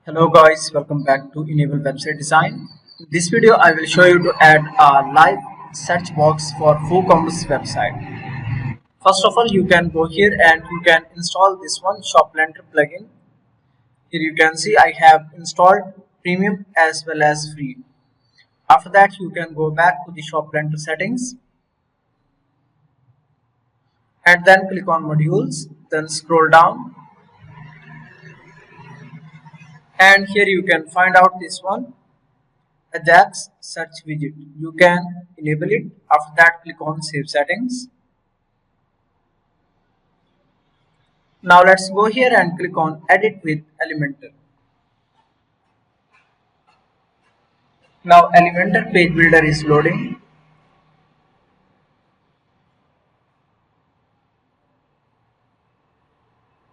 Hello guys, welcome back to Enable Website Design. In this video I will show you to add a live search box for WooCommerce website. First of all, you can go here and you can install this one ShopLanter plugin. Here you can see I have installed premium as well as free. After that you can go back to the ShopLanter settings and then click on modules, then scroll down and here you can find out this one Ajax search widget. You can enable it. After that click on save settings. Now let's go here and click on edit with Elementor. Now Elementor page builder is loading.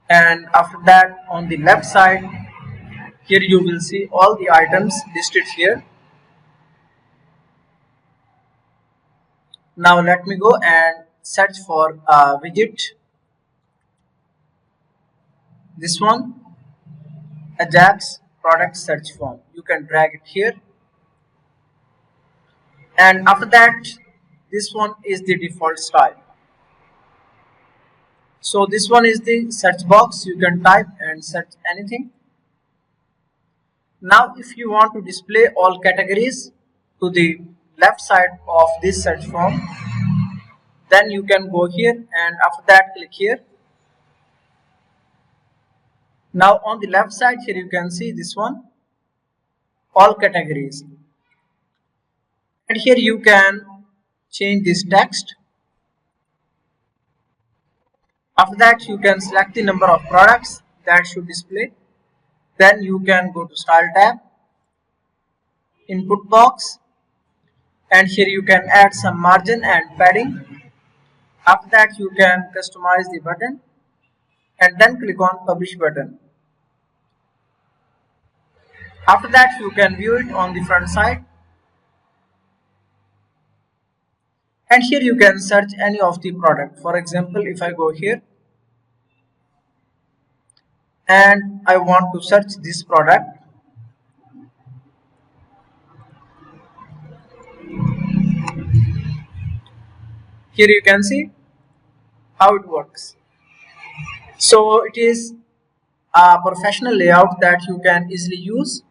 And after that on the left side here you will see all the items listed here. Now let me go and search for a widget. This one, Ajax product search form. You can drag it here. And after that, this one is the default style. So this one is the search box. You can type and search anything. Now if you want to display all categories to the left side of this search form, then you can go here and after that click here. Now on the left side here you can see this one, all categories, and here you can change this text. After that you can select the number of products that should display. Then you can go to style tab, input box, and here you can add some margin and padding. After that you can customize the button and then click on publish button. After that you can view it on the front side, and here you can search any of the product. For example, if I go here and I want to search this product, here you can see how it works. So it is a professional layout that you can easily use.